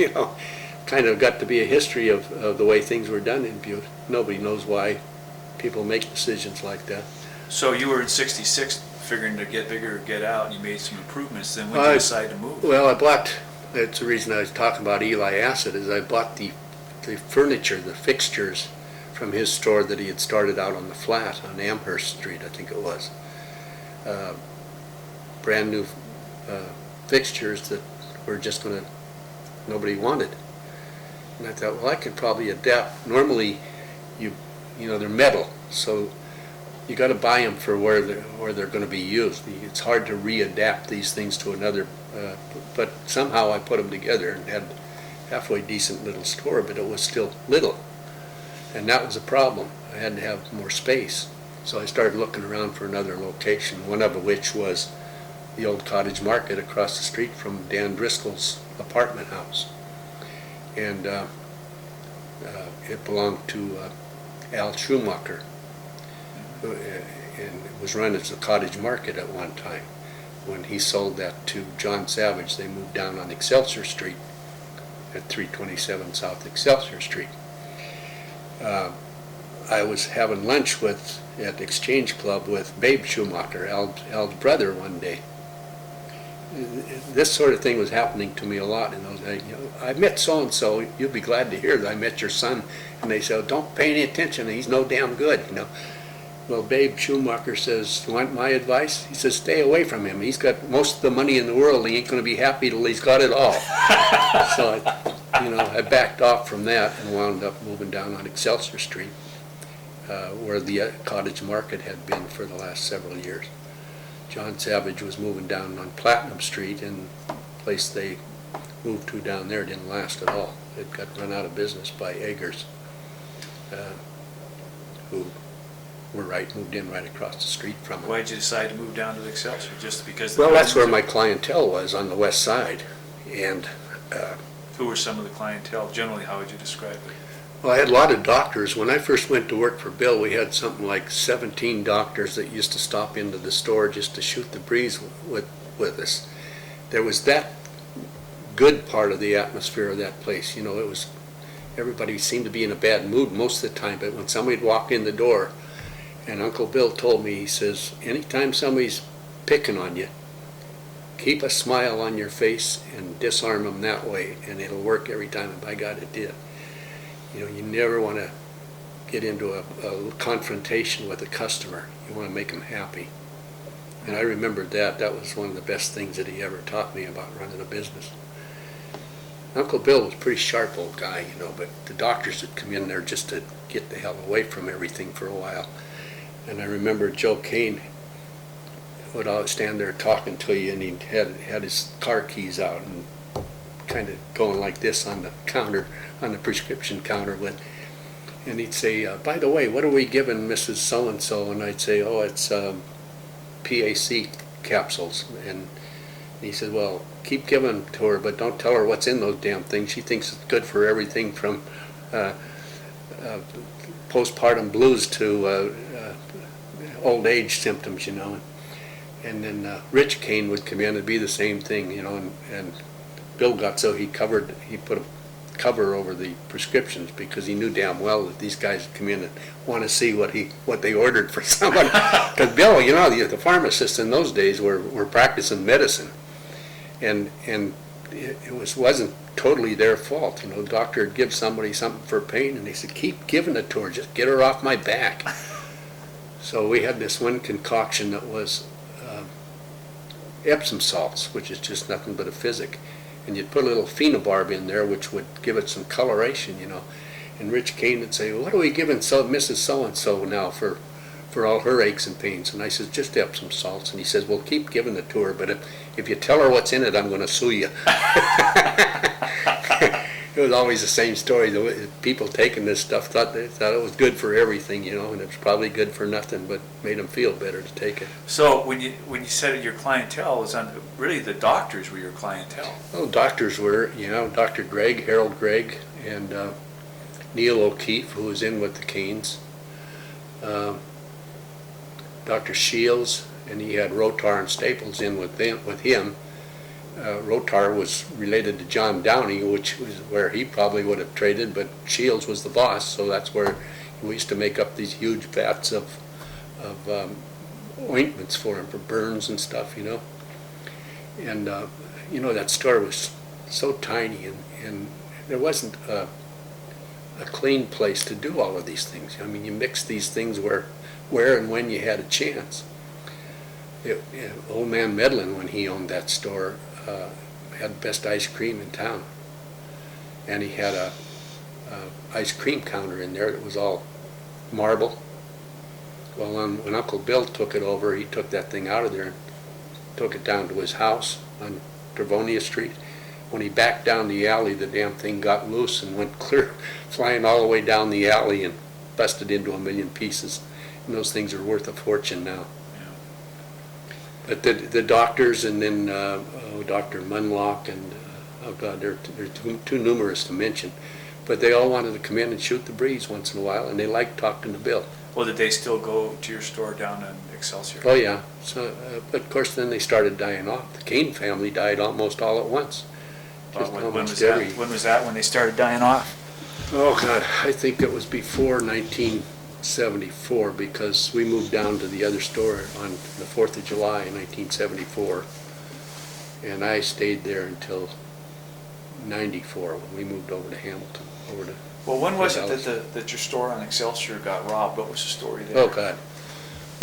you know, kind of got to be a history of the way things were done in Butte. Nobody knows why people make decisions like that. So you were in '66 figuring to get bigger or get out, and you made some improvements. Then when did you decide to move? Well, I bought, that's the reason I was talking about Eli Acid, is I bought the furniture, the fixtures from his store that he had started out on the flat on Amherst Street, I think it was. Brand new fixtures that were just going to, nobody wanted. And I thought, well, I could probably adapt. Normally, you know, they're metal, so you got to buy them for where they're going to be used. It's hard to readapt these things to another, but somehow I put them together and had halfway decent little store, but it was still little. And that was a problem. I had to have more space. So I started looking around for another location, one of which was the old Cottage Market across the street from Dan Driscoll's apartment house. And it belonged to Al Schumacher, and it was run as a Cottage Market at one time. When he sold that to John Savage, they moved down on Excelsior Street at 327 South Excelsior Street. I was having lunch at Exchange Club with Babe Schumacher, Al's brother, one day. This sort of thing was happening to me a lot in those days. You know, I met so-and-so, you'll be glad to hear that I met your son. And they said, don't pay any attention, he's no damn good, you know. Well, Babe Schumacher says, you want my advice? He says, stay away from him. He's got most of the money in the world. He ain't going to be happy till he's got it all. So, I backed off from that and wound up moving down on Excelsior Street, where the Cottage Market had been for the last several years. John Savage was moving down on Platinum Street, and the place they moved to down there didn't last at all. It got run out of business by Eggers, who moved in right across the street from it. Why did you decide to move down to Excelsior? Just because? Well, that's where my clientele was, on the west side. And who were some of the clientele? Generally, how would you describe it? Well, I had a lot of doctors. When I first went to work for Bill, we had something like 17 doctors that used to stop into the store just to shoot the breeze with us. There was that good part of the atmosphere of that place. You know, it was, everybody seemed to be in a bad mood most of the time, but when somebody'd walk in the door, and Uncle Bill told me, he says, anytime somebody's picking on you, keep a smile on your face and disarm them that way, and it'll work every time, and by God it did. You know, you never want to get into a confrontation with a customer. You want to make them happy. And I remembered that. That was one of the best things that he ever taught me about running a business. Uncle Bill was a pretty sharp old guy, you know, but the doctors would come in there just to get the hell away from everything for a while. And I remember Joe Kane would always stand there talking to you, and he had his car keys out and kind of going like this on the counter, on the prescription counter, and he'd say, by the way, what are we giving Mrs. So-and-so? And I'd say, oh, it's PAC capsules. And he said, well, keep giving to her, but don't tell her what's in those damn things. She thinks it's good for everything from postpartum blues to old age symptoms, you know. And then Rich Kane would come in and be the same thing, you know, and Bill got so he put a cover over the prescriptions because he knew damn well that these guys would come in and want to see what they ordered for someone. Because Bill, you know, the pharmacists in those days were practicing medicine, and it wasn't totally their fault. You know, the doctor would give somebody something for pain, and they said, keep giving it to her, just get her off my back. So we had this one concoction that was Epsom salts, which is just nothing but a physic. And you'd put a little phenobarb in there, which would give it some coloration, you know. And Rich Kane would say, well, what are we giving Mrs. So-and-so now for all her aches and pains? And I said, just Epsom salts. And he says, well, keep giving it to her, but if you tell her what's in it, I'm going to sue you. It was always the same story. The people taking this stuff thought it was good for everything, you know, and it was probably good for nothing, but made them feel better to take it. So when you said your clientele was really the doctors were your clientele. Well, doctors were, you know, Dr. Gregg, Harold Gregg, and Neil O'Keefe, who was in with the Canes, Dr. Shields, and he had Rotar and Staples in with him, Rotar was related to John Downey, which was where he probably would have traded, but Shields was the boss, so that's where we used to make up these huge vats of ointments for him, for burns and stuff, you know. And, you know, that store was so tiny, and there wasn't a clean place to do all of these things. I mean, you mix these things where and when you had a chance. Old man Medlin, when he owned that store, had the best ice cream in town. And he had a ice cream counter in there that was all marble. Well, when Uncle Bill took it over, he took that thing out of there and took it down to his house on Travonia Street. When he backed down the alley, the damn thing got loose and went clear, flying all the way down the alley and busted into 1,000,000 pieces. And those things are worth a fortune now. But the doctors, and then Dr. Munlock, and oh God, they're too numerous to mention. But they all wanted to come in and shoot the breeze once in a while, and they liked talking to Bill. Well, did they still go to your store down in Excelsior? Oh yeah. So, but of course, then they started dying off. The Kane family died almost all at once. Just When almost was that? every. When was that? When they started dying off? Oh God, I think it was before 1974, because we moved down to the other store on the 4th of July in 1974, and I stayed there until 94 when we moved over to Hamilton, over to. Well, when was it Dallas. that your store on Excelsior got robbed? What was the story there? Oh God,